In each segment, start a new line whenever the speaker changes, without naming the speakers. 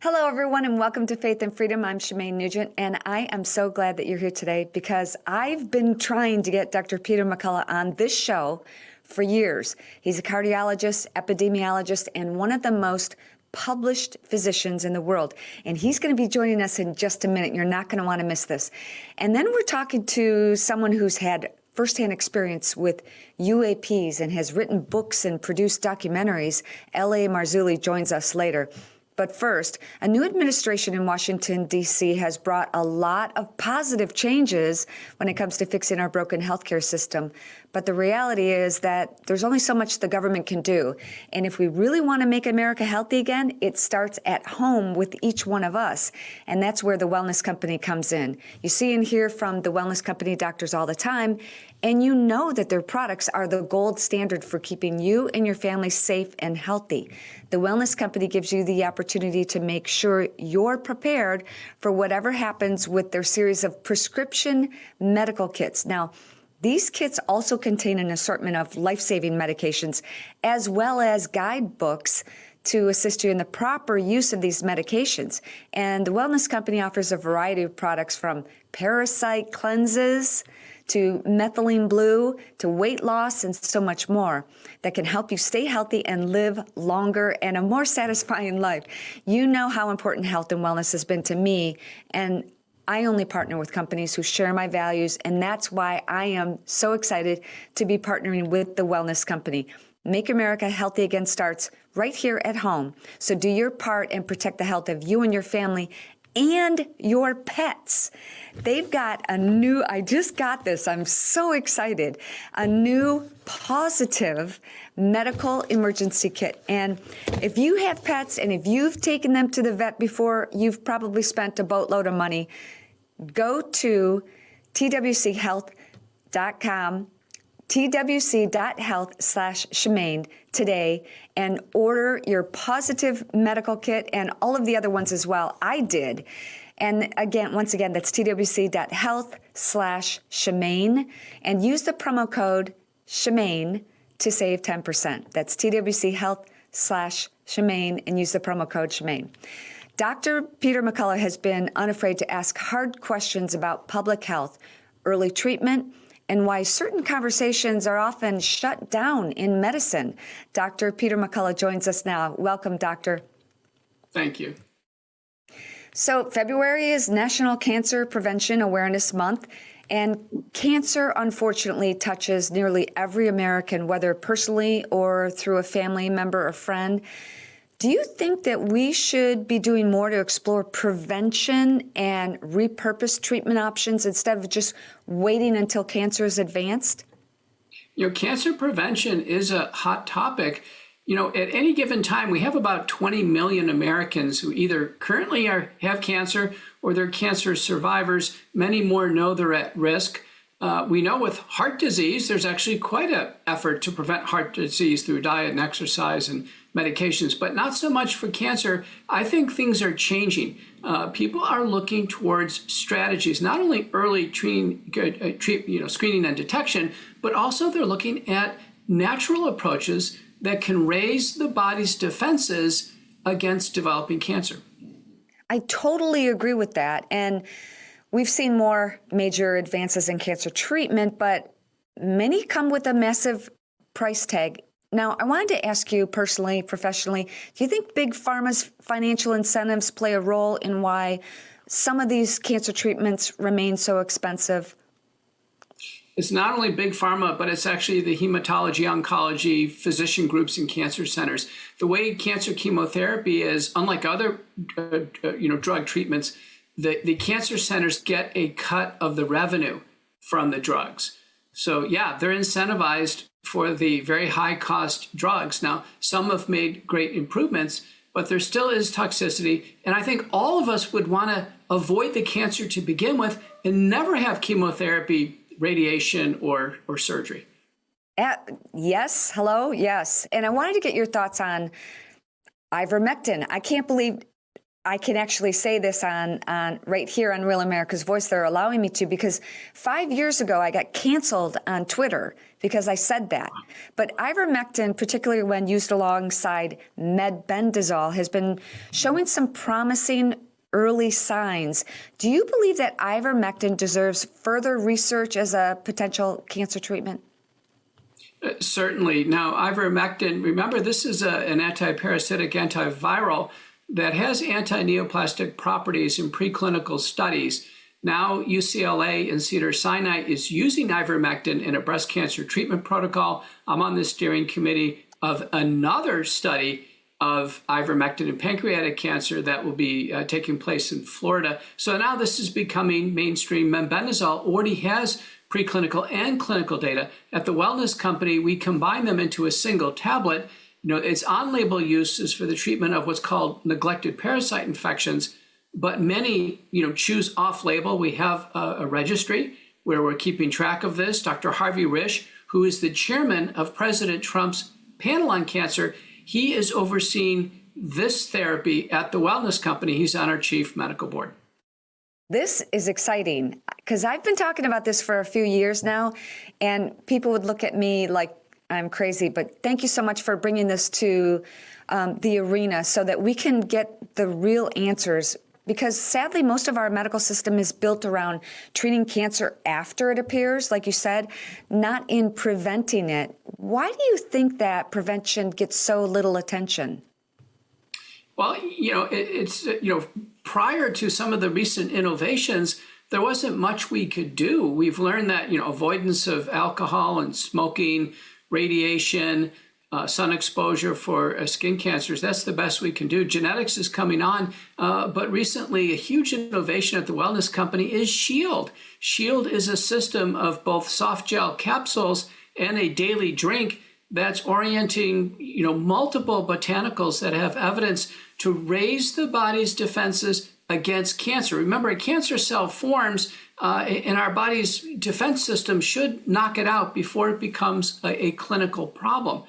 Hello, everyone, and welcome to Faith and Freedom. I'm Shemane Nugent, and I am so glad that you're here today because I've been trying to get Dr. Peter McCullough on this show for years. He's a cardiologist, epidemiologist, and one of the most published physicians in the world. And he's going to be joining us in just a minute. You're not going to want to miss this. And then we're talking to someone who's had firsthand experience with UAPs and has written books and produced documentaries. L.A. Marzulli joins us later. But first, a new administration in Washington, D.C. has brought a lot of positive changes when it comes to fixing our broken healthcare system. But the reality is that there's only so much the government can do. And if we really want to make America healthy again, it starts at home with each one of us. And that's where the Wellness Company comes in. You see and hear from the Wellness Company doctors all the time, and you know that their products are the gold standard for keeping you and your family safe and healthy. The Wellness Company gives you the opportunity to make sure you're prepared for whatever happens with their series of prescription medical kits. Now, these kits also contain an assortment of life-saving medications as well as guidebooks to assist you in the proper use of these medications. And the Wellness Company offers a variety of products from parasite cleanses to methylene blue, to weight loss, and so much more that can help you stay healthy and live longer and a more satisfying life. You know how important health and wellness has been to me, and I only partner with companies who share my values, and that's why I am so excited to be partnering with the Wellness Company. Make America Healthy Again starts right here at home. So do your part and protect the health of you and your family and your pets. They've got a new, I just got this, I'm so excited, a new positive medical emergency kit. And if you have pets and if you've taken them to the vet before, you've probably spent a boatload of money. Go to twchealth.com, twc.health/Shemane today and order your positive medical kit and all of the other ones as well. I did. And again, once again, that's twc.health/Shemane and use the promo code Shemane to save 10%. That's twc.health/Shemane and use the promo code Shemane. Dr. Peter McCullough has been unafraid to ask hard questions about public health, early treatment, and why certain conversations are often shut down in medicine. Dr. Peter McCullough joins us now. Welcome, Doctor.
Thank you.
So February is National Cancer Prevention Awareness Month, and cancer, unfortunately, touches nearly every American, whether personally or through a family member or friend. Do you think that we should be doing more to explore prevention and repurpose treatment options instead of just waiting until cancer is advanced?
Cancer prevention is a hot topic. At any given time, we have about 20 million Americans who either currently have cancer or they're cancer survivors. Many more know they're at risk. We know with heart disease, there's actually quite an effort to prevent heart disease through diet and exercise and medications, but not so much for cancer. I think things are changing. People are looking towards strategies, not only early screening and detection, but also they're looking at natural approaches that can raise the body's defenses against developing cancer.
I totally agree with that. And we've seen more major advances in cancer treatment, but many come with a massive price tag. Now, I wanted to ask you personally, professionally, do you think Big Pharma's financial incentives play a role in why some of these cancer treatments remain so expensive?
It's not only Big Pharma, but it's actually the hematology, oncology, physician groups and cancer centers. The way cancer chemotherapy is, unlike other drug treatments, the cancer centers get a cut of the revenue from the drugs. So yeah, they're incentivized for the very high cost drugs. Now, some have made great improvements, but there still is toxicity. And I think all of us would want to avoid the cancer to begin with and never have chemotherapy, radiation, or surgery.
Yes. Hello. Yes. And I wanted to get your thoughts on ivermectin. I can't believe I can actually say this on right here on Real America's Voice. They're allowing me to, because 5 years ago I got canceled on Twitter because I said that. But ivermectin, particularly when used alongside mebendazole, has been showing some promising early signs. Do you believe that ivermectin deserves further research as a potential cancer treatment?
Certainly. Now, ivermectin, remember, this is an antiparasitic antiviral that has anti-neoplastic properties in preclinical studies. Now, UCLA and Cedars-Sinai is using ivermectin in a breast cancer treatment protocol. I'm on the steering committee of another study of ivermectin in pancreatic cancer that will be taking place in Florida. So now this is becoming mainstream. Mebendazole already has preclinical and clinical data. At the Wellness Company, we combine them into a single tablet. Its on-label use is for the treatment of what's called neglected parasite infections, but many, choose off-label. We have a registry where we're keeping track of this. Dr. Harvey Risch, who is the chairman of President Trump's panel on cancer, he is overseeing this therapy at the Wellness Company. He's on our chief medical board.
This is exciting because I've been talking about this for a few years now, and people would look at me like I'm crazy. But thank you so much for bringing this to the arena so that we can get the real answers. Because sadly, most of our medical system is built around treating cancer after it appears, like you said, not in preventing it. Why do you think that prevention gets so little attention?
Well, it's prior to some of the recent innovations, there wasn't much we could do. We've learned that, avoidance of alcohol and smoking, radiation, sun exposure for skin cancers, that's the best we can do. Genetics is coming on, but recently a huge innovation at the Wellness Company is Shield. Shield is a system of both soft gel capsules and a daily drink that's orienting, multiple botanicals that have evidence to raise the body's defenses against cancer. Remember, a cancer cell forms and our body's defense system should knock it out before it becomes a clinical problem.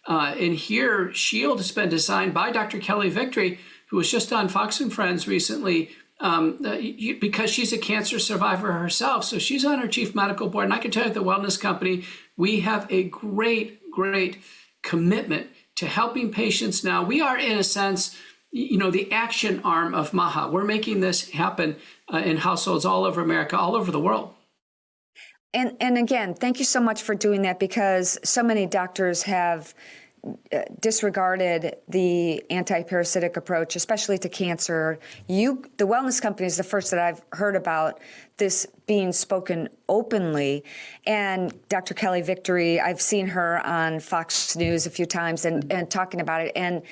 And here, Shield has been designed by Dr. Kelly Victory, who was just on Fox and Friends recently, because she's a cancer survivor herself. So she's on our chief medical board. And I can tell you at the Wellness Company, we have a great commitment to helping patients now. We are, in a sense, the action arm of MAHA. We're making this happen in households all over America, all over the world.
And again, thank you so much for doing that, because so many doctors have disregarded the anti-parasitic approach, especially to cancer. The Wellness Company is the first that I've heard about this being spoken openly. And Dr. Kelly Victory, I've seen her on Fox News a few times and talking about it. And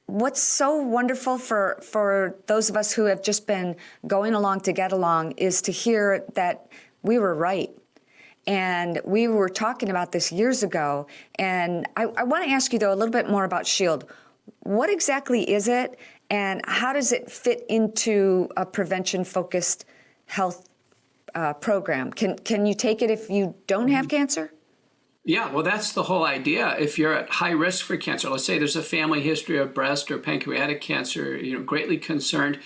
what's so wonderful for those of us who have just been going along to get along is to hear that we were right. And we were talking about this years ago. And I want to ask you, though, a little bit more about Shield. What exactly is it, and how does it fit into a prevention-focused health program? Can you take it if you don't have cancer?
Yeah, well, that's the whole idea. If you're at high risk for cancer, let's say there's a family history of breast or pancreatic cancer, greatly concerned,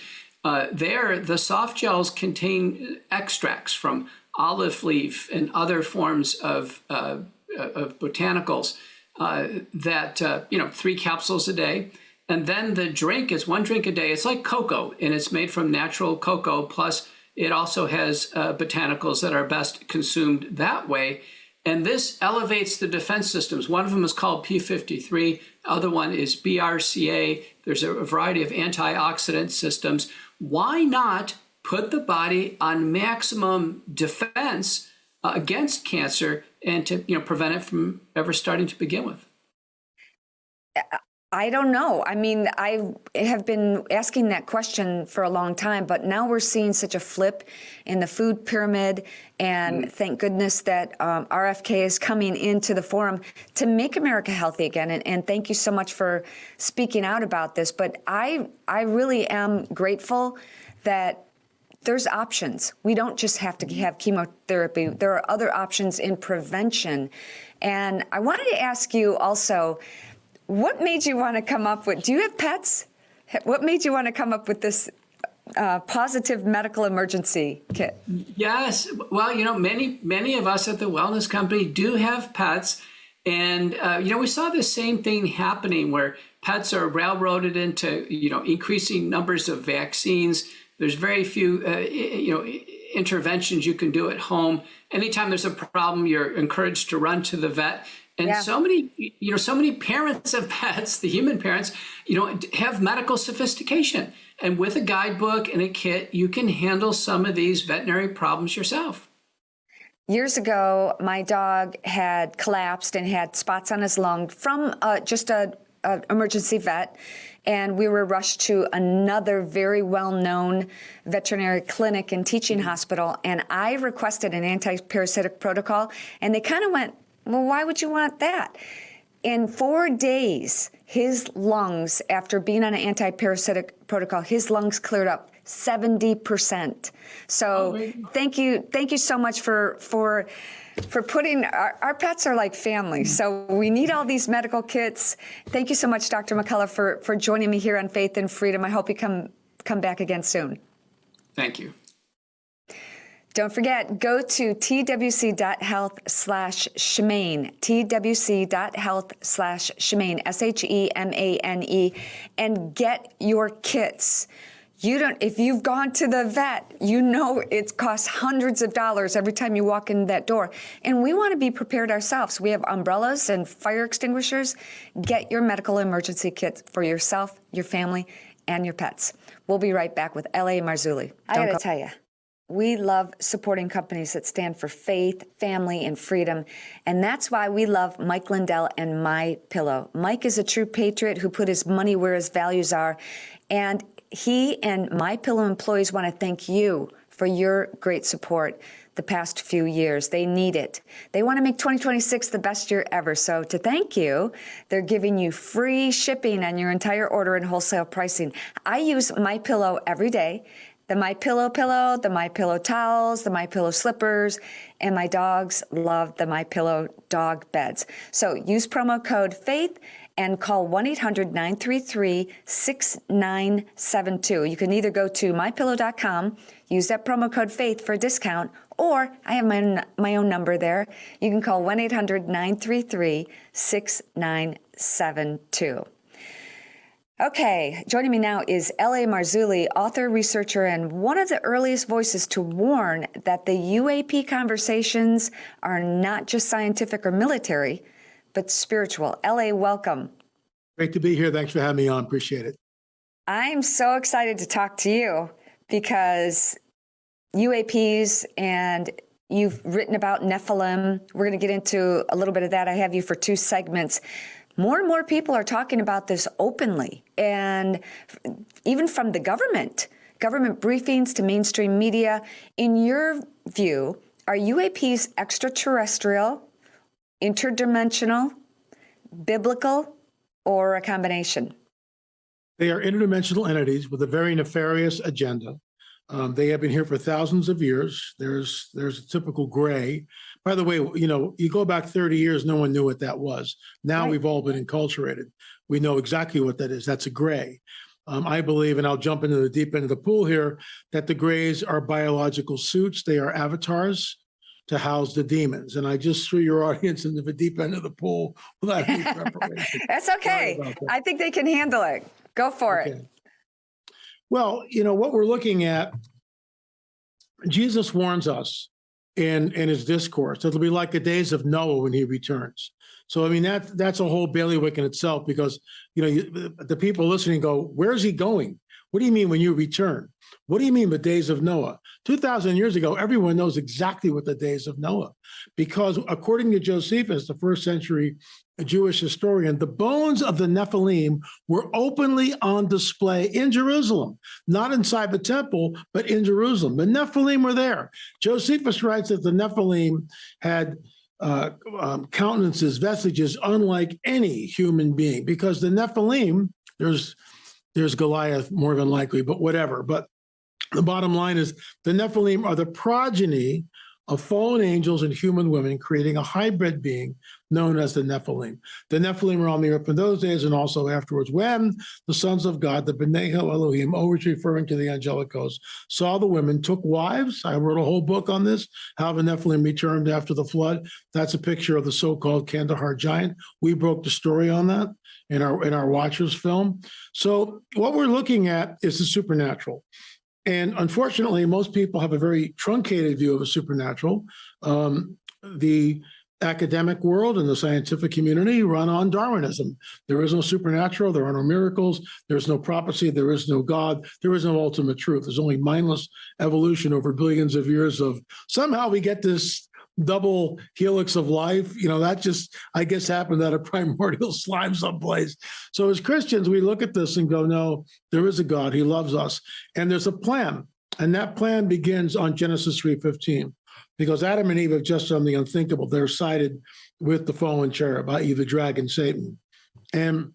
the soft gels contain extracts from olive leaf and other forms of botanicals that 3 capsules a day. And then the drink is 1 drink a day. It's like cocoa, and it's made from natural cocoa. Plus, it also has botanicals that are best consumed that way. And this elevates the defense systems. One of them is called P53. Other one is BRCA. There's a variety of antioxidant systems. Why not put the body on maximum defense against cancer and to prevent it from ever starting to begin with?
I don't know. I mean, I have been asking that question for a long time, but now we're seeing such a flip in the food pyramid, and thank goodness that RFK is coming into the forum to make America healthy again. And thank you so much for speaking out about this. But I really am grateful that there's options. We don't just have to have chemotherapy. There are other options in prevention. And I wanted to ask you also, what made you want to come up with, do you have pets? What made you want to come up with this positive medical emergency kit?
Yes. Well, many of us at the wellness company do have pets. And, we saw the same thing happening where pets are railroaded into, increasing numbers of vaccines. There's very few, interventions you can do at home. Anytime there's a problem, you're encouraged to run to the vet. And so many parents of pets, the human parents, have medical sophistication. And with a guidebook and a kit, you can handle some of these veterinary problems yourself.
Years ago, my dog had collapsed and had spots on his lung from just an emergency vet. And we were rushed to another very well-known veterinary clinic and teaching hospital. And I requested an anti-parasitic protocol. And they kind of went, well, why would you want that? In 4 days, his lungs, after being on an anti-parasitic protocol, his lungs cleared up 70%. So thank you so much for putting, our pets are like family. So we need all these medical kits. Thank you so much, Dr. McCullough, for joining me here on Faith and Freedom. I hope you come back again soon.
Thank you.
Don't forget, go to twc.health/shemane, twc.health/shemane, SHEMANE, and get your kits. If you've gone to the vet, it costs hundreds of dollars every time you walk in that door. And we want to be prepared ourselves. We have umbrellas and fire extinguishers. Get your medical emergency kit for yourself, your family, and your pets. We'll be right back with L.A. Marzulli. I got to tell you, we love supporting companies that stand for faith, family, and freedom. And that's why we love Mike Lindell and MyPillow. Mike is a true patriot who put his money where his values are. And he and MyPillow employees want to thank you for your great support the past few years. They need it. They want to make 2026 the best year ever. So to thank you, they're giving you free shipping on your entire order and wholesale pricing. I use MyPillow every day. The MyPillow pillow, the MyPillow towels, the MyPillow slippers, and my dogs love the MyPillow dog beds. So use promo code FAITH and call 1-800-933-6972. You can either go to mypillow.com, use that promo code FAITH for a discount, or I have my own number there. You can call 1-800-933-6972. Okay, joining me now is L.A. Marzulli, author, researcher, and one of the earliest voices to warn that the UAP conversations are not just scientific or military, but spiritual. L.A., welcome.
Great to be here. Thanks for having me on. Appreciate it.
I'm so excited to talk to you because UAPs, and you've written about Nephilim. We're going to get into a little bit of that. I have you for 2 segments. More and more people are talking about this openly, and even from the government briefings to mainstream media. In your view, are UAPs extraterrestrial, interdimensional, biblical, or a combination?
They are interdimensional entities with a very nefarious agenda. They have been here for thousands of years. There's a typical gray. By the way, you go back 30 years, no one knew what that was. Now we've all been enculturated. We know exactly what that is. That's a gray. I believe, and I'll jump into the deep end of the pool here, that the grays are biological suits. They are avatars to house the demons. And I just threw your audience into the deep end of the pool without any preparation.
That's okay. I think they can handle it. Go for it.
Well, what we're looking at, Jesus warns us in his discourse. It'll be like the days of Noah when he returns. So, I mean, that's a whole bailiwick in itself, because, the people listening go, where's he going? What do you mean when you return? What do you mean the days of Noah? 2,000 years ago, everyone knows exactly what the days of Noah, because according to Josephus, the first century Jewish historian, the bones of the Nephilim were openly on display in Jerusalem, not inside the temple, but in Jerusalem. The Nephilim were there. Josephus writes that the Nephilim had countenances, vestiges unlike any human being, because the Nephilim, there's Goliath more than likely, but whatever. But the bottom line is the Nephilim are the progeny of fallen angels and human women, creating a hybrid being known as the Nephilim. The Nephilim were on the earth in those days and also afterwards, when the sons of God, the B'nai Elohim, always referring to the angelic host, saw the women, took wives. I wrote a whole book on this, how the Nephilim returned after the flood. That's a picture of the so-called Kandahar giant. We broke the story on that in our Watchers film. So what we're looking at is the supernatural. And unfortunately, most people have a very truncated view of the supernatural. The academic world and the scientific community run on Darwinism. There is no supernatural, there are no miracles, there's no prophecy, there is no God, there is no ultimate truth. There's only mindless evolution over billions of years of somehow we get this double helix of life. That just, I guess, happened at a primordial slime someplace. So as Christians, we look at this and go, no, there is a God. He loves us. And there's a plan. And that plan begins on Genesis 3:15, because Adam and Eve have just done the unthinkable. They're sided with the fallen cherub, i.e. the dragon, Satan. And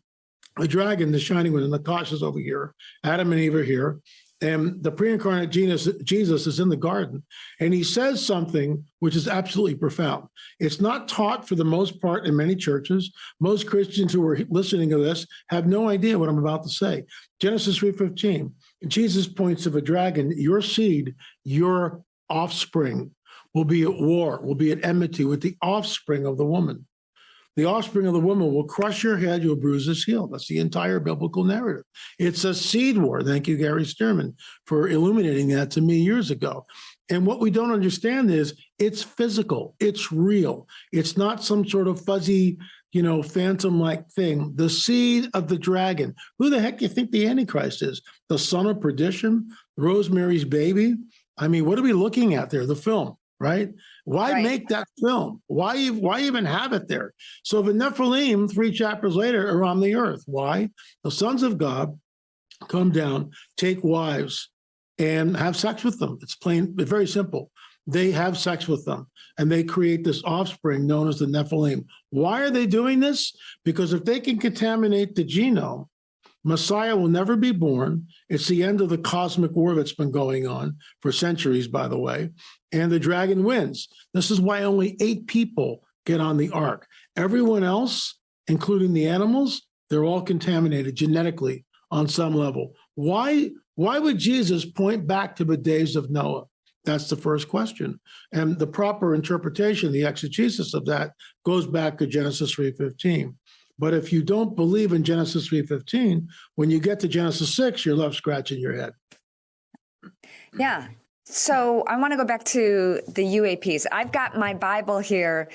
the dragon, the shining one, and the Kosh is over here. Adam and Eve are here. And the pre-incarnate Jesus is in the garden, and he says something which is absolutely profound. It's not taught for the most part in many churches. Most Christians who are listening to this have no idea what I'm about to say. Genesis 3:15, Jesus points to the dragon, your seed, your offspring will be at war, will be at enmity with the offspring of the woman. The offspring of the woman will crush your head, you'll bruise his heel. That's the entire biblical narrative. It's a seed war. Thank you, Gary Stearman, for illuminating that to me years ago. And what we don't understand is it's physical, it's real. It's not some sort of fuzzy, phantom-like thing. The seed of the dragon. Who the heck do you think the Antichrist is? The son of perdition? Rosemary's Baby? I mean, what are we looking at there? The film. Right? Why make that film? Why even have it there? So the Nephilim, 3 chapters later, are on the earth. Why? The sons of God come down, take wives, and have sex with them. It's very simple. They have sex with them, and they create this offspring known as the Nephilim. Why are they doing this? Because if they can contaminate the genome, Messiah will never be born. It's the end of the cosmic war that's been going on for centuries, by the way. And the dragon wins. This is why only 8 people get on the ark. Everyone else, including the animals, they're all contaminated genetically on some level. Why would Jesus point back to the days of Noah? That's the first question. And the proper interpretation, the exegesis of that, goes back to Genesis 3:15. But if you don't believe in Genesis 3:15, when you get to Genesis 6, you're left scratching your head.
Yeah. So I want to go back to the UAPs. I've got my Bible here.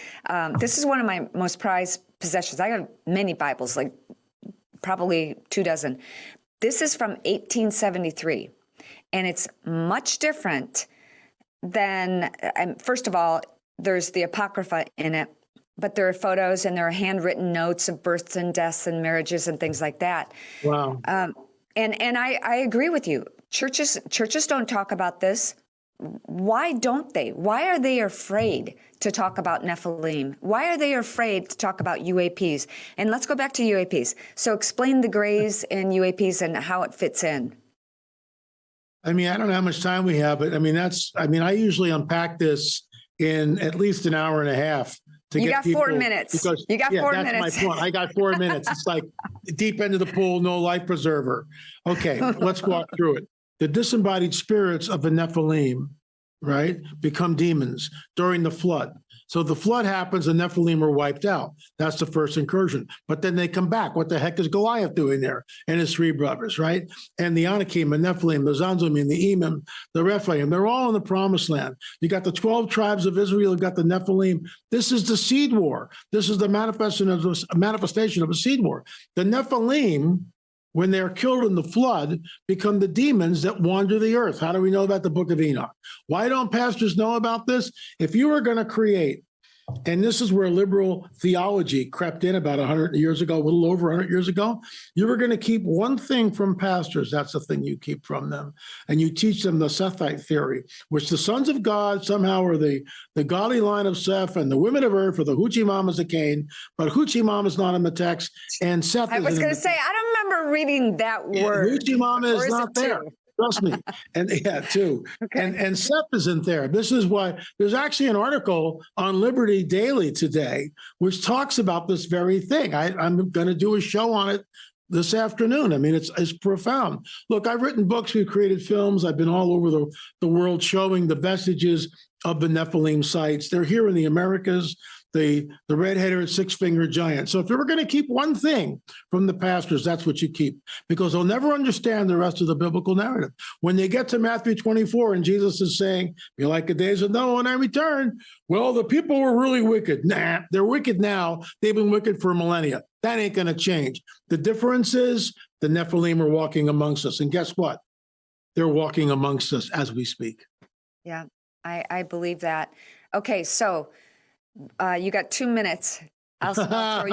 This is one of my most prized possessions. I have many Bibles, like probably 24. This is from 1873, and it's much different than, first of all, there's the Apocrypha in it, but there are photos and there are handwritten notes of births and deaths and marriages and things like that.
Wow.
And I agree with you. Churches don't talk about this. Why don't they? Why are they afraid to talk about Nephilim? Why are they afraid to talk about UAPs? And let's go back to UAPs. So explain the grays in UAPs and how it fits in.
I mean, I don't know how much time we have, but I usually unpack this in at least an hour and a half.
You got 4 minutes.
Because,
you got 4 minutes.
That's my point. I got 4 minutes. It's like deep end of the pool, no life preserver. Okay, let's walk through it. The disembodied spirits of the Nephilim, right, become demons during the flood. So the flood happens, the Nephilim are wiped out. That's the first incursion. But then they come back. What the heck is Goliath doing there? And his 3 brothers, right? And the Anakim, the Nephilim, the Zanzumim, the Emim, the Rephaim, they're all in the promised land. You got the 12 tribes of Israel, you got the Nephilim. This is the seed war. This is the manifestation of a seed war. The Nephilim, when they're killed in the flood, become the demons that wander the earth. How do we know about the book of Enoch? Why don't pastors know about this? If you were going to create, and this is where liberal theology crept in about 100 years ago, a little over 100 years ago, you were going to keep one thing from pastors. That's the thing you keep from them. And you teach them the Sethite theory, which the sons of God somehow are the godly line of Seth, and the women of earth are the hoochie mamas of Cain. But hoochie mama's not in the text, and Seth
I was going to say, I don't remember reading that word.
Hoochie mama is not there. Trust me. And yeah, too.
Okay.
And Seth isn't there. This is why there's actually an article on Liberty Daily today, which talks about this very thing. I'm going to do a show on it this afternoon. I mean, it's profound. Look, I've written books, we've created films. I've been all over the world showing the vestiges of the Nephilim sites. They're here in the Americas, the red-headed six-fingered giant. So if you were going to keep one thing from the pastors, that's what you keep, because they'll never understand the rest of the biblical narrative. When they get to Matthew 24 and Jesus is saying, be like the days of Noah when I return, well, the people were really wicked. Nah, they're wicked now. They've been wicked for millennia. That ain't going to change. The difference is the Nephilim are walking amongst us. And guess what? They're walking amongst us as we speak.
Yeah, I believe that. Okay, so you got 2 minutes. I'll throw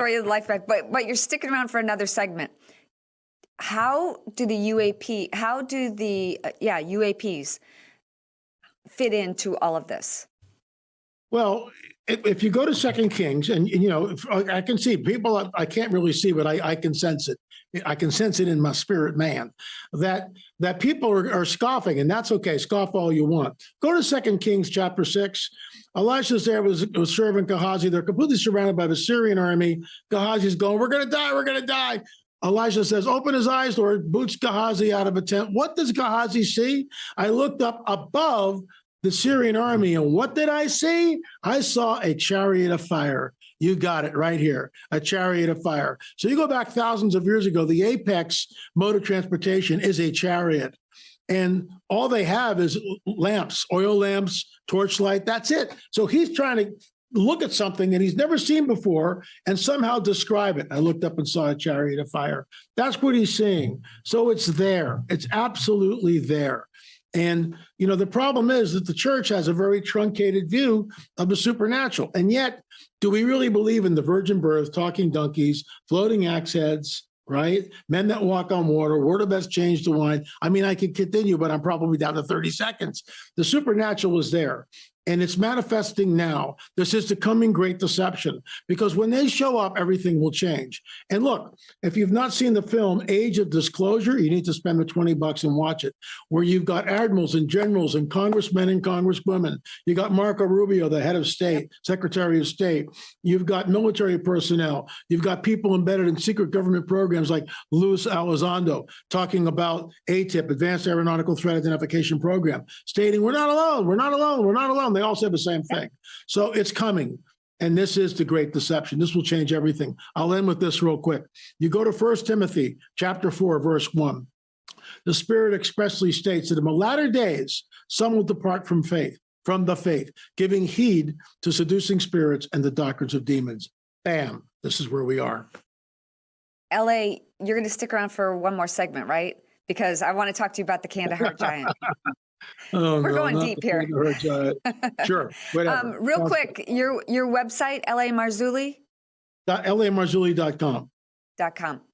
you the life back, but you're sticking around for another segment. How do the UAPs fit into all of this?
Well, if you go to 2 Kings, and you know, I can see people, I can't really see, but I can sense it. I can sense it in my spirit, man, that people are scoffing, and that's okay. Scoff all you want. Go to 2 Kings chapter 6. Elisha's there was serving Gehazi. They're completely surrounded by the Syrian army. Gehazi's going, we're going to die, we're going to die. Elisha says, open his eyes, Lord, boots Gehazi out of a tent. What does Gehazi see? I looked up above the Syrian army, and what did I see? I saw a chariot of fire. You got it right here, a chariot of fire. So you go back thousands of years ago, the apex mode of transportation is a chariot. And all they have is lamps, oil lamps, torchlight, that's it. So he's trying to look at something that he's never seen before and somehow describe it. I looked up and saw a chariot of fire. That's what he's seeing. So it's there. It's absolutely there. And, you know, the problem is that the church has a very truncated view of the supernatural. And yet, do we really believe in the virgin birth, talking donkeys, floating axe heads, right? Men that walk on water, word of best change to wine. I mean, I could continue, but I'm probably down to 30 seconds. The supernatural is there. And it's manifesting now. This is the coming great deception, because when they show up, everything will change. And look, if you've not seen the film Age of Disclosure, you need to spend the $20 and watch it, where you've got admirals and generals and congressmen and congresswomen. You got Marco Rubio, the head of state, secretary of state. You've got military personnel. You've got people embedded in secret government programs like Luis Elizondo talking about ATIP, Advanced Aeronautical Threat Identification Program, stating, we're not alone, we're not alone, we're not alone. They all said the same thing. So it's coming. And this is the great deception. This will change everything. I'll end with this real quick. You go to 1 Timothy chapter 4, verse 1. The Spirit expressly states that in the latter days, some will depart from the faith, giving heed to seducing spirits and the doctrines of demons. Bam. This is where we are.
LA, you're going to stick around for one more segment, right? Because I want to talk to you about the Kandahar giant. We're going deep here.
Sure. Whatever.
Real quick, your website, LA Marzulli?
LAMarzulli.com.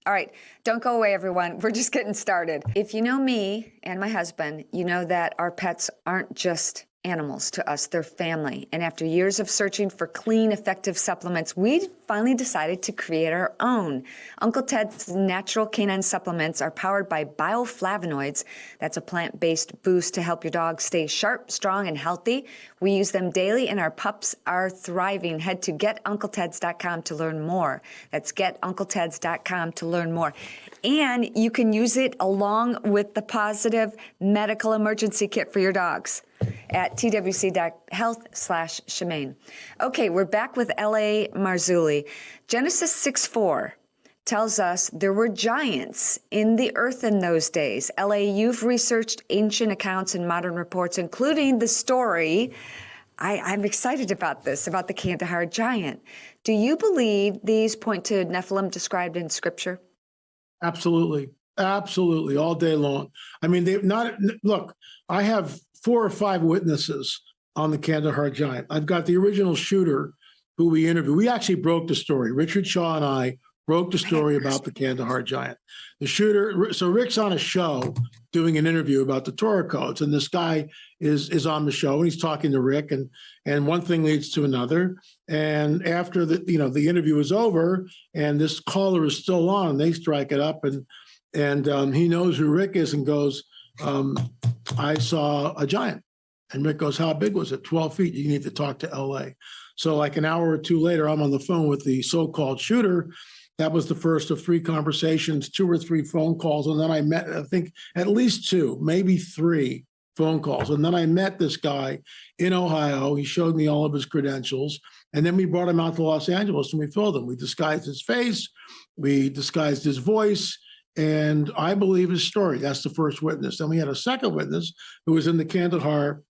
All right. Don't go away, everyone. We're just getting started. If you know me and my husband, you know that our pets aren't just animals to us, they're family. And after years of searching for clean, effective supplements, we finally decided to create our own. Uncle Ted's natural canine supplements are powered by bioflavonoids. That's a plant-based boost to help your dog stay sharp, strong, and healthy. We use them daily, and our pups are thriving. Head to getuncleteds.com to learn more. That's getuncleteds.com to learn more. And you can use it along with the positive medical emergency kit for your dogs at twc.health/shemane. Okay, we're back with L.A. Marzulli. Genesis 6:4 tells us there were giants in the earth in those days. L.A., you've researched ancient accounts and modern reports, including the story. I'm excited about this, about the Kandahar giant. Do you believe these point to Nephilim described in Scripture?
Absolutely. Absolutely. All day long. I mean, look, I have 4 or 5 witnesses on the Kandahar giant. I've got the original shooter who we interviewed. We actually broke the story. Richard Shaw and I broke the story about the Kandahar giant. The shooter, so Rick's on a show doing an interview about the Torah codes, and this guy is on the show, and he's talking to Rick, and one thing leads to another. And after the interview is over, and this caller is still on, they strike it up, and And he knows who Rick is and goes, I saw a giant. And Rick goes, how big was it? 12 feet. You need to talk to LA. So like an hour or two later, I'm on the phone with the so-called shooter. That was the first of 3 conversations, 2 or 3 phone calls. And then I met, I think, at least 2, maybe 3 phone calls. And then I met this guy in Ohio. He showed me all of his credentials. And then we brought him out to Los Angeles and we filmed him. We disguised his face. We disguised his voice. And I believe his story. That's the first witness. Then we had a second witness who was in the Kandahar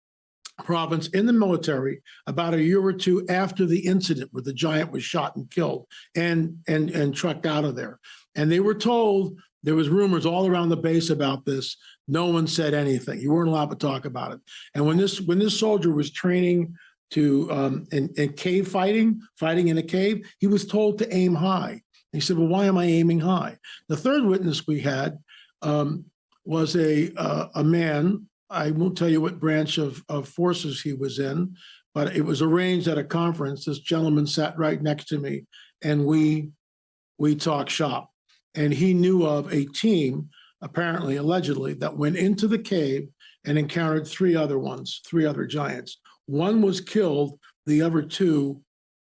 province in the military about a year or 2 after the incident where the giant was shot and killed and trucked out of there. And they were told, there was rumors all around the base about this. No one said anything. You weren't allowed to talk about it. And when this soldier was training to in cave fighting in a cave, he was told to aim high. He said, well, why am I aiming high? The third witness we had was a man. I won't tell you what branch of forces he was in, but it was arranged at a conference. This gentleman sat right next to me, and we talked shop. And he knew of a team, apparently, allegedly, that went into the cave and encountered 3 other giants. One was killed, the other 2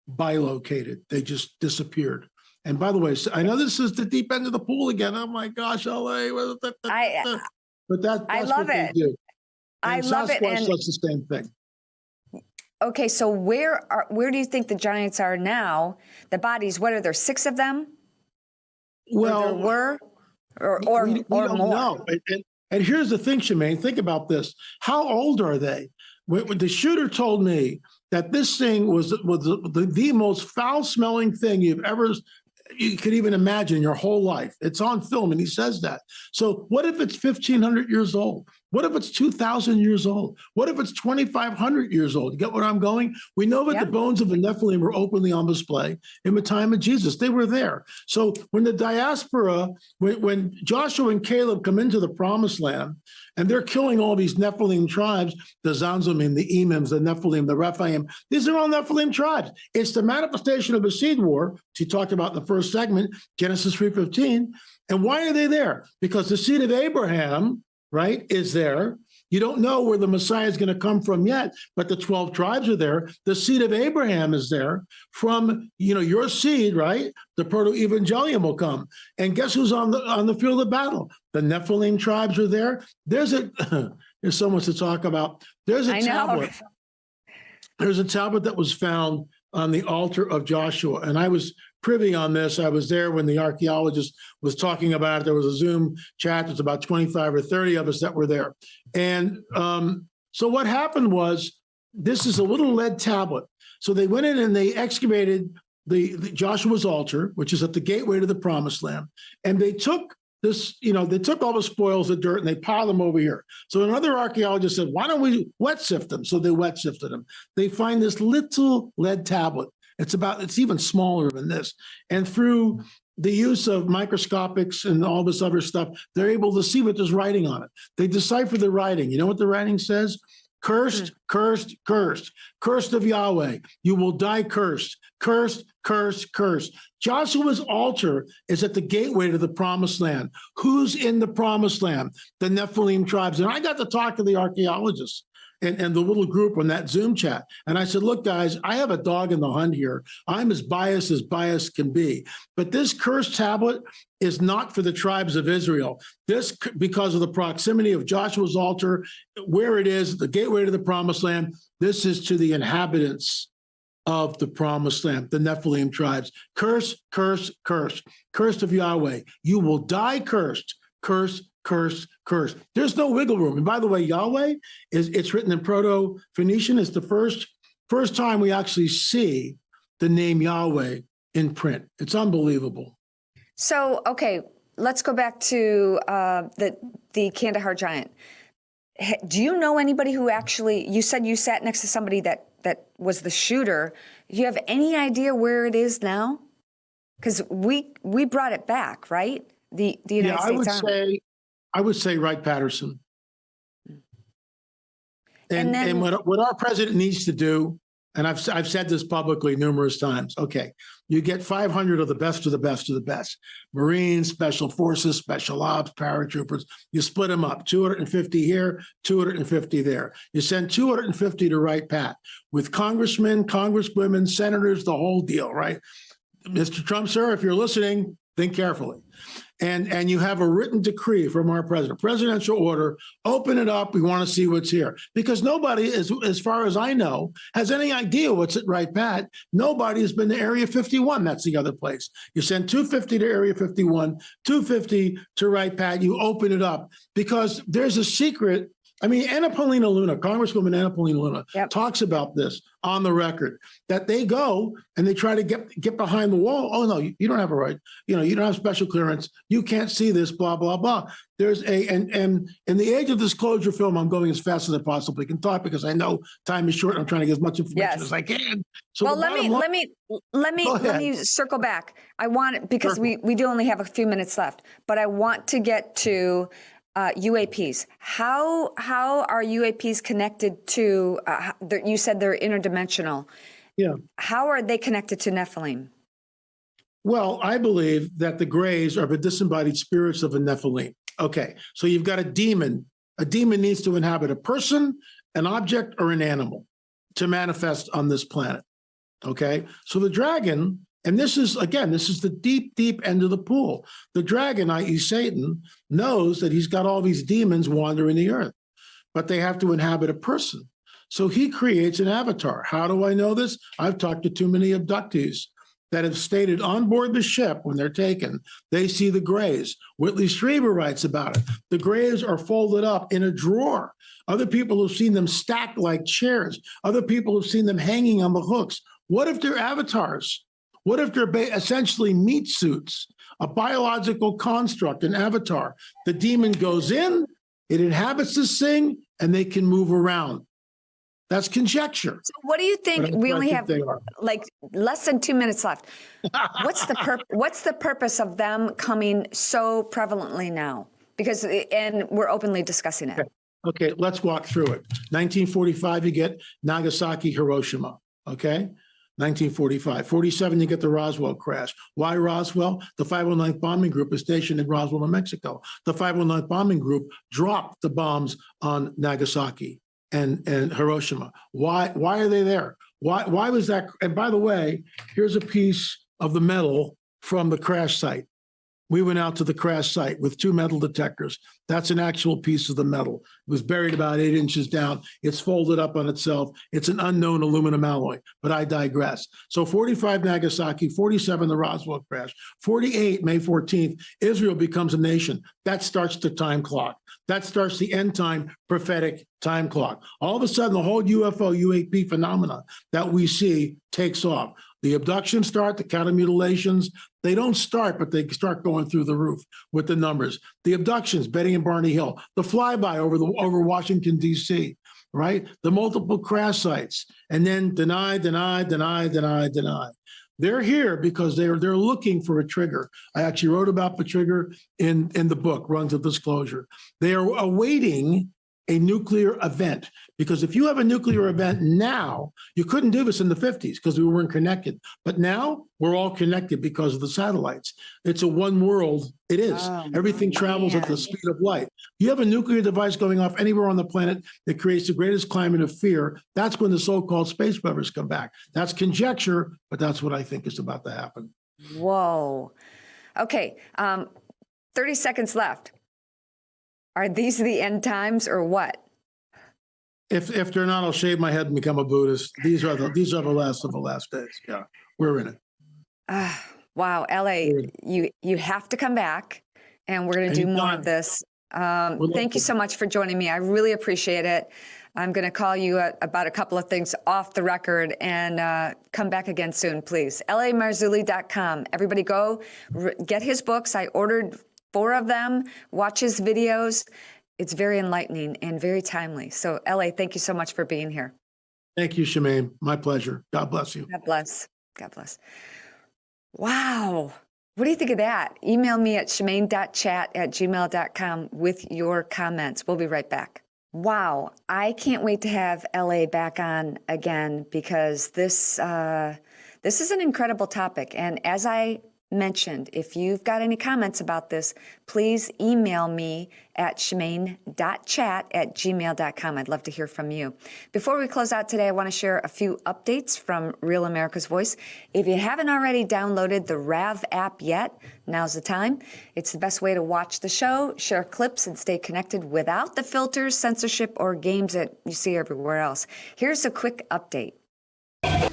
bilocated. They just disappeared. And by the way, I know this is the deep end of the pool again. Oh my gosh, LA. But that's
I love
what they
it.
do.
I love it.
And does the same thing.
Okay, so where do you think the giants are now? The bodies, what are there, 6 of them?
Well,
or there were, or
we
or
don't
more.
know. And here's the thing, Shemane, think about this. How old are they? When the shooter told me that this thing was the most foul-smelling thing you could even imagine your whole life. It's on film, and he says that. So what if it's 1,500 years old? What if it's 2,000 years old? What if it's 2,500 years old? You get what I'm going? We know that the bones of the Nephilim were openly on display in the time of Jesus. They were there. So when the diaspora, when Joshua and Caleb come into the promised land, and they're killing all these Nephilim tribes, the Zanzumim, the Emims, the Nephilim, the Rephaim, these are all Nephilim tribes. It's the manifestation of the seed war, which he talked about in the first segment, Genesis 3:15. And why are they there? Because the seed of Abraham, right, is there. You don't know where the Messiah is going to come from yet, but the 12 tribes are there. The seed of Abraham is there. From your seed, right? The proto-evangelium will come. And guess who's on the field of battle? The Nephilim tribes are there. There's so much to talk about. There's a tablet. There's a tablet that was found on the altar of Joshua, and I was privy on this. I was there when the archaeologist was talking about it. There was a Zoom chat. There's about 25 or 30 of us that were there. And so what happened was, this is a little lead tablet. So they went in and they excavated the Joshua's altar, which is at the gateway to the promised land. And they took this, they took all the spoils of dirt and they piled them over here. So another archaeologist said, why don't we wet sift them? So they wet sifted them. They find this little lead tablet. It's even smaller than this. And through the use of microscopics and all this other stuff, they're able to see what there's writing on it. They decipher the writing. You know what the writing says? Cursed, cursed, cursed, cursed of Yahweh. You will die cursed, cursed, cursed, cursed. Joshua's altar is at the gateway to the promised land. Who's in the promised land? The Nephilim tribes. And I got to talk to the archaeologists and the little group on that Zoom chat. And I said, look, guys, I have a dog in the hunt here. I'm as biased can be. But this cursed tablet is not for the tribes of Israel. This, because of the proximity of Joshua's altar, where it is, the gateway to the promised land, this is to the inhabitants of the promised land, the Nephilim tribes. Curse, curse, curse, cursed of Yahweh. You will die cursed, curse, curse, curse. There's no wiggle room. And by the way, Yahweh it's written in Proto-Phoenician. It's the first time we actually see the name Yahweh in print. It's unbelievable.
So, okay, let's go back to the Kandahar giant. Do you know anybody who actually, you said you sat next to somebody that was the shooter. Do you have any idea where it is now? Because we brought it back, right? The United States Army.
I would say Wright-Patterson. And what our president needs to do, and I've said this publicly numerous times. Okay, you get 500 of the best of the best of the best. Marines, Special Forces, Special Ops, paratroopers. You split them up, 250 here, 250 there. You send 250 to Wright Pat with congressmen, congresswomen, senators, the whole deal, right? Mr. Trump, sir, if you're listening, think carefully. And you have a written decree from our president, presidential order, open it up. We want to see what's here. Because nobody, as far as I know, has any idea what's at Wright Pat. Nobody has been to Area 51. That's the other place. You send 250 to Area 51, 250 to Wright Pat. You open it up because there's a secret. I mean, Anna Paulina Luna, Congresswoman Anna Paulina Luna, talks about this on the record, that they go and they try to get behind the wall. Oh, no, you don't have a right. You don't have special clearance. You can't see this, blah, blah, blah. There's and in the age of disclosure film, I'm going as fast as I possibly can talk because I know time is short. I'm trying to get as much information as I can. So
well, let me circle back. I want, because we do only have a few minutes left, but I want to get to UAPs. How are UAPs connected to? You said they're interdimensional.
Yeah.
How are they connected to Nephilim?
Well, I believe that the Greys are the disembodied spirits of a Nephilim. Okay, so you've got a demon. A demon needs to inhabit a person, an object, or an animal to manifest on this planet. Okay, so the dragon. And this is the deep, deep end of the pool. The dragon, i.e. Satan, knows that he's got all these demons wandering the earth, but they have to inhabit a person. So he creates an avatar. How do I know this? I've talked to too many abductees that have stated on board the ship when they're taken, they see the Greys. Whitley Strieber writes about it. The Greys are folded up in a drawer. Other people have seen them stacked like chairs. Other people have seen them hanging on the hooks. What if they're avatars? What if they're essentially meat suits, a biological construct, an avatar? The demon goes in, it inhabits this thing, and they can move around. That's conjecture.
So what do you think? We only have like less than 2 minutes left. What's the purpose of them coming so prevalently now? And we're openly discussing it.
Okay, let's walk through it. 1945, you get Nagasaki, Hiroshima. Okay. 1945. 47, you get the Roswell crash. Why Roswell? The 509th Bombing Group is stationed in Roswell, New Mexico. The 509th Bombing Group dropped the bombs on Nagasaki and Hiroshima. Why are they there? Why was that? And by the way, here's a piece of the metal from the crash site. We went out to the crash site with 2 metal detectors. That's an actual piece of the metal. It was buried about 8 inches down. It's folded up on itself. It's an unknown aluminum alloy, but I digress. So 45, Nagasaki, 47, the Roswell crash, 48, May 14th, Israel becomes a nation. That starts the time clock. That starts the end time prophetic time clock. All of a sudden, the whole UFO, UAP phenomena that we see takes off. The abductions start, the counter mutilations, they don't start, but they start going through the roof with the numbers. The abductions, Betty and Barney Hill, the flyby over Washington, D.C., right? The multiple crash sites, and then deny. They're here because they're looking for a trigger. I actually wrote about the trigger in the book, Run to Disclosure. They are awaiting a nuclear event, because if you have a nuclear event now, you couldn't do this in the 50s because we weren't connected. But now we're all connected because of the satellites. It's a one world. It is. Everything travels at the speed of light. You have a nuclear device going off anywhere on the planet that creates the greatest climate of fear. That's when the so-called space brothers come back. That's conjecture, but that's what I think is about to happen.
Whoa. Okay. 30 seconds left. Are these the end times or what?
If they're not, I'll shave my head and become a Buddhist. These are the last of the last days. Yeah, we're in it.
Wow, LA, you have to come back, and we're going to do more of this. Thank you so much for joining me. I really appreciate it. I'm going to call you about a couple of things off the record, and come back again soon, please. LAMarzulli.com. Everybody go get his books. I ordered 4 of them. Watch his videos. It's very enlightening and very timely. So, LA, thank you so much for being here.
Thank you, Shemane. My pleasure. God bless you.
God bless. God bless. Wow. What do you think of that? Email me at shemane.chat@gmail.com with your comments. We'll be right back. Wow, I can't wait to have LA back on again because this is an incredible topic. And as I mentioned, if you've got any comments about this, please email me at shemane.chat@gmail.com. I'd love to hear from you. Before we close out today, I want to share a few updates from Real America's Voice. If you haven't already downloaded the RAV app yet, now's the time. It's the best way to watch the show, share clips, and stay connected without the filters, censorship, or games that you see everywhere else. Here's a quick update.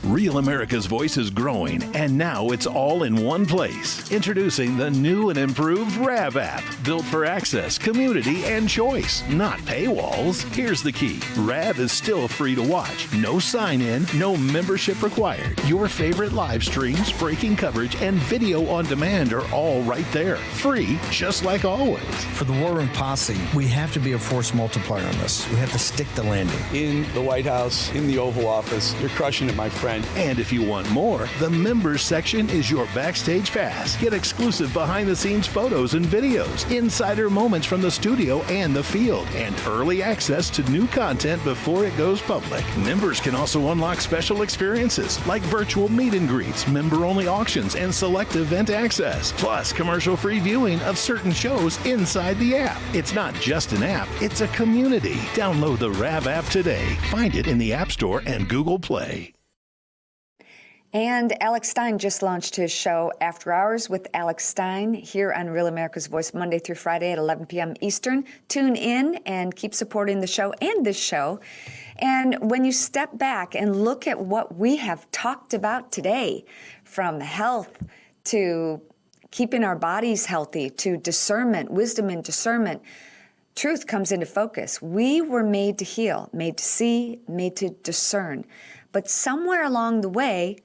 Real America's Voice is growing, and now it's all in one place. Introducing the new and improved RAV app, built for access, community, and choice, not paywalls. Here's the key. RAV is still free to watch. No sign-in, no membership required. Your favorite live streams, breaking coverage, and video on demand are all right there. Free, just like always.
For the War Room Posse, we have to be a force multiplier on this. We have to stick the landing.
In the White House, in the Oval Office, you're crushing it, my friend.
And if you want more, the members section is your backstage pass. Get exclusive behind-the-scenes photos and videos, insider moments from the studio and the field, and early access to new content before it goes public. Members can also unlock special experiences like virtual meet and greets, member-only auctions, and select event access, plus commercial-free viewing of certain shows inside the app. It's not just an app, it's a community. Download the RAV app today. Find it in the App Store and Google Play.
And Alex Stein just launched his show, After Hours with Alex Stein, here on Real America's Voice, Monday through Friday at 11 p.m. Eastern. Tune in and keep supporting the show and this show. And when you step back and look at what we have talked about today, from health to keeping our bodies healthy to discernment, wisdom and discernment, truth comes into focus. We were made to heal, made to see, made to discern. But somewhere along the way,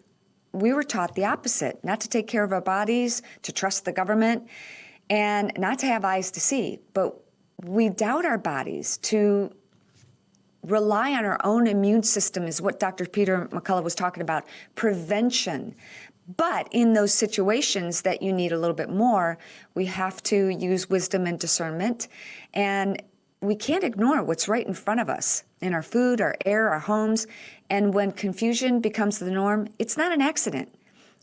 we were taught the opposite, not to take care of our bodies, to trust the government, and not to have eyes to see. But we doubt our bodies, to rely on our own immune system is what Dr. Peter McCullough was talking about, prevention. But in those situations that you need a little bit more, we have to use wisdom and discernment, and we can't ignore what's right in front of us, in our food, our air, our homes. And when confusion becomes the norm, it's not an accident.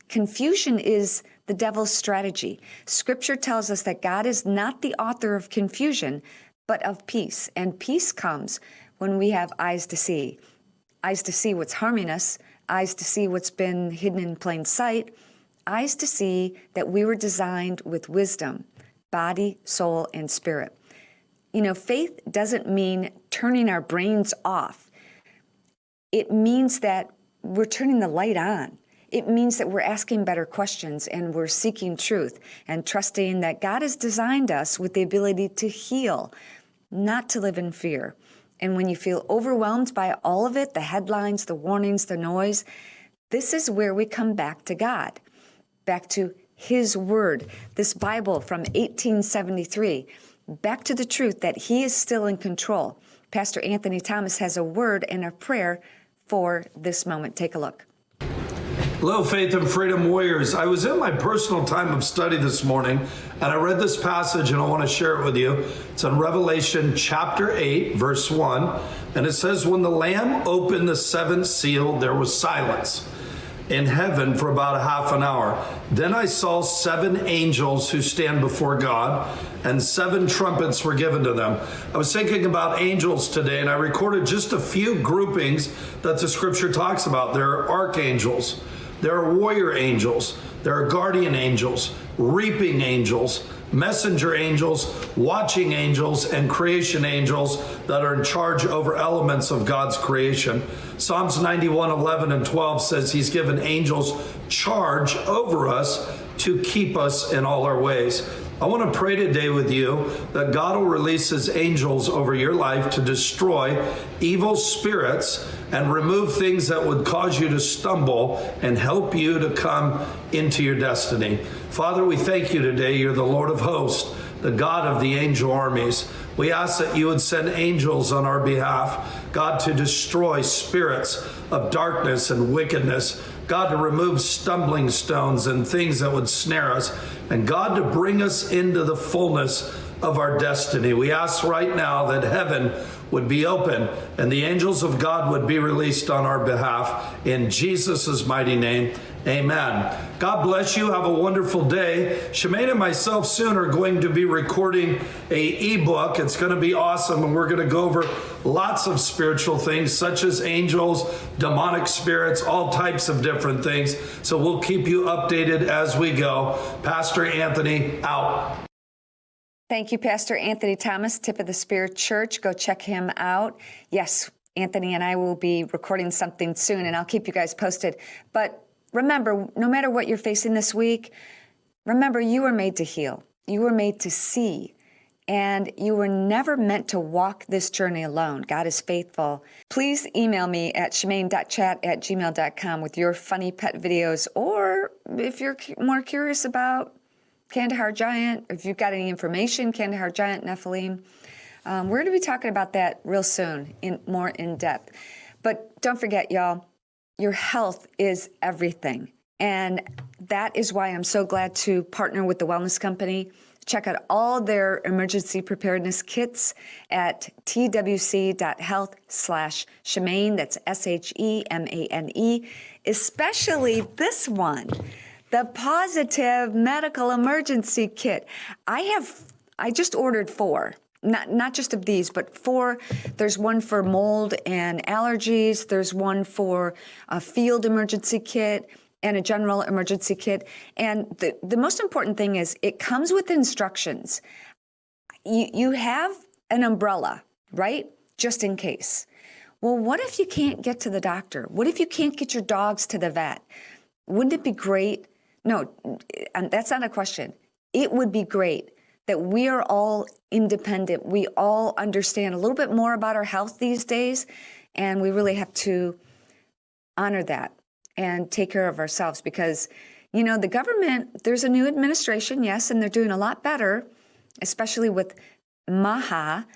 Confusion is the devil's strategy. Scripture tells us that God is not the author of confusion, but of peace. And peace comes when we have eyes to see what's harming us, eyes to see what's been hidden in plain sight, eyes to see that we were designed with wisdom, body, soul, and spirit. You know, faith doesn't mean turning our brains off. It means that we're turning the light on. It means that we're asking better questions and we're seeking truth and trusting that God has designed us with the ability to heal, not to live in fear. And when you feel overwhelmed by all of it, the headlines, the warnings, the noise, this is where we come back to God, back to His Word, this Bible from 1873, back to the truth that He is still in control. Pastor Anthony Thomas has a word and a prayer for this moment. Take a look.
Hello, Faith and Freedom Warriors. I was in my personal time of study this morning, and I read this passage, and I want to share it with you. It's in Revelation chapter 8, verse 1, and it says, "When the Lamb opened the seventh seal, there was silence in heaven for about a half an hour. Then I saw 7 angels who stand before God, and 7 trumpets were given to them." I was thinking about angels today, and I recorded just a few groupings that the scripture talks about. There are archangels, there are warrior angels, there are guardian angels, reaping angels, messenger angels, watching angels, and creation angels that are in charge over elements of God's creation. Psalms 91, 11, and 12 says He's given angels charge over us to keep us in all our ways. I want to pray today with you that God will release His angels over your life to destroy evil spirits and remove things that would cause you to stumble and help you to come into your destiny. Father, we thank you today. You're the Lord of hosts, the God of the angel armies. We ask that you would send angels on our behalf, God, to destroy spirits of darkness and wickedness, God, to remove stumbling stones and things that would snare us, and God, to bring us into the fullness of our destiny. We ask right now that heaven would be open and the angels of God would be released on our behalf. In Jesus' mighty name, amen. God bless you. Have a wonderful day. Shemane and myself soon are going to be recording a ebook. It's going to be awesome, and we're going to go over lots of spiritual things such as angels, demonic spirits, all types of different things. So we'll keep you updated as we go. Pastor Anthony, out.
Thank you, Pastor Anthony Thomas, Tip of the Spirit Church. Go check him out. Yes, Anthony and I will be recording something soon, and I'll keep you guys posted. But remember, no matter what you're facing this week, remember you were made to heal. You were made to see. And you were never meant to walk this journey alone. God is faithful. Please email me at shemane.chat@gmail.com with your funny pet videos, or if you're more curious about Kandahar Giant, if you've got any information, Kandahar Giant, Nephilim. We're going to be talking about that real soon, more in depth. But don't forget, y'all, your health is everything. And that is why I'm so glad to partner with the Wellness Company. Check out all their emergency preparedness kits at twc.health/shemane. That's SHEMANE, especially this one, the Positive Medical Emergency Kit. I just ordered 4. Not just of these, but 4. There's one for mold and allergies. There's one for a field emergency kit and a general emergency kit. And the most important thing is it comes with instructions. You have an umbrella, right? Just in case. Well, what if you can't get to the doctor? What if you can't get your dogs to the vet? Wouldn't it be great? No, that's not a question. It would be great that we are all independent. We all understand a little bit more about our health these days, and we really have to honor that and take care of ourselves because, the government, there's a new administration, yes, and they're doing a lot better, especially with Maha,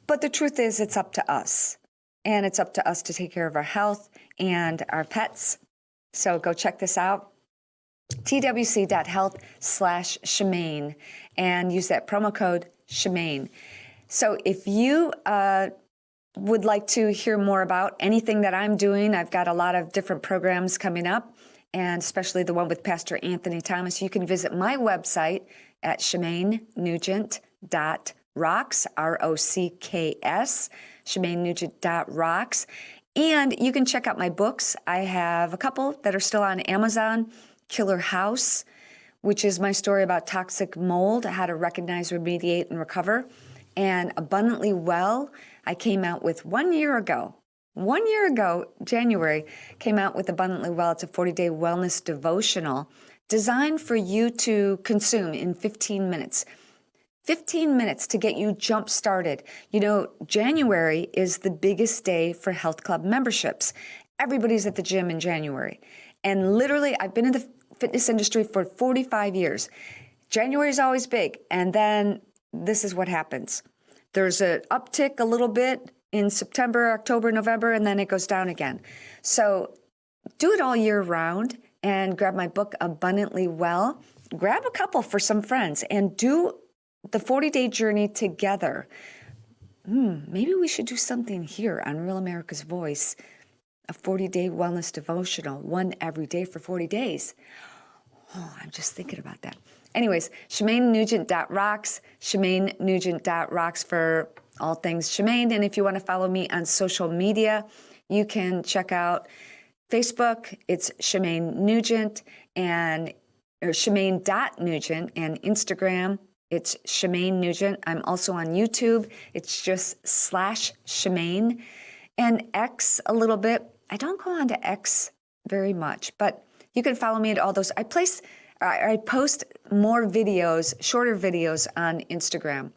but the truth is it's up to us, and it's up to us to take care of our health and our pets. So go check this out. twc.health/shemane and use that promo code shemane. So if you would like to hear more about anything that I'm doing, I've got a lot of different programs coming up, and especially the one with Pastor Anthony Thomas. You can visit my website at shemaneNugent.rocks, ROCKS, shemaneNugent.rocks. And you can check out my books. I have a couple that are still on Amazon. Killer House, which is my story about toxic mold, how to recognize, remediate, and recover. And Abundantly Well, I came out with 1 year ago, January, came out with Abundantly Well. It's a 40-day wellness devotional designed for you to consume in 15 minutes. 15 minutes to get you jump-started. January is the biggest day for health club memberships. Everybody's at the gym in January. And literally, I've been in the fitness industry for 45 years. January is always big. And then this is what happens. There's an uptick a little bit in September, October, November, and then it goes down again. So do it all year round and grab my book, Abundantly Well. Grab a couple for some friends and do the 40-day journey together. Maybe we should do something here on Real America's Voice. A 40-day wellness devotional, one every day for 40 days. Oh, I'm just thinking about that. Anyways, shemaneNugent.rocks, shemaneNugent.rocks for all things Shemane. And if you want to follow me on social media, you can check out Facebook. It's Shemane Nugent or Shemane.Nugent, and Instagram. It's Shemane Nugent. I'm also on YouTube. It's just /Shemane. And X a little bit. I don't go on to X very much, but you can follow me at all those. I post more videos, shorter videos on Instagram.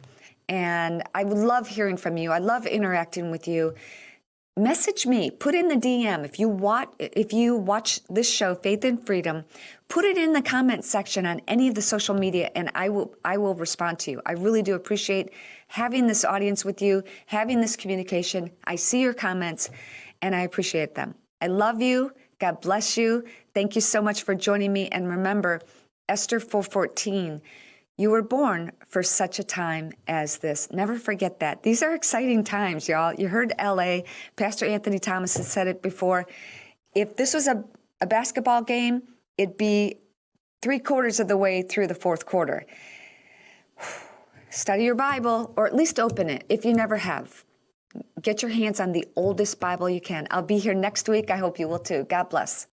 And I would love hearing from you. I love interacting with you. Message me, put in the DM. If you watch this show, Faith and Freedom, put it in the comment section on any of the social media, and I will respond to you. I really do appreciate having this audience with you, having this communication. I see your comments, and I appreciate them. I love you. God bless you. Thank you so much for joining me. And remember, Esther 4:14, You were born for such a time as this. Never forget that. These are exciting times, y'all. You heard LA. Pastor Anthony Thomas has said it before. If this was a basketball game, it'd be 3/4 of the way through the fourth quarter. Study your Bible, or at least open it if you never have. Get your hands on the oldest Bible you can. I'll be here next week. I hope you will too. God bless.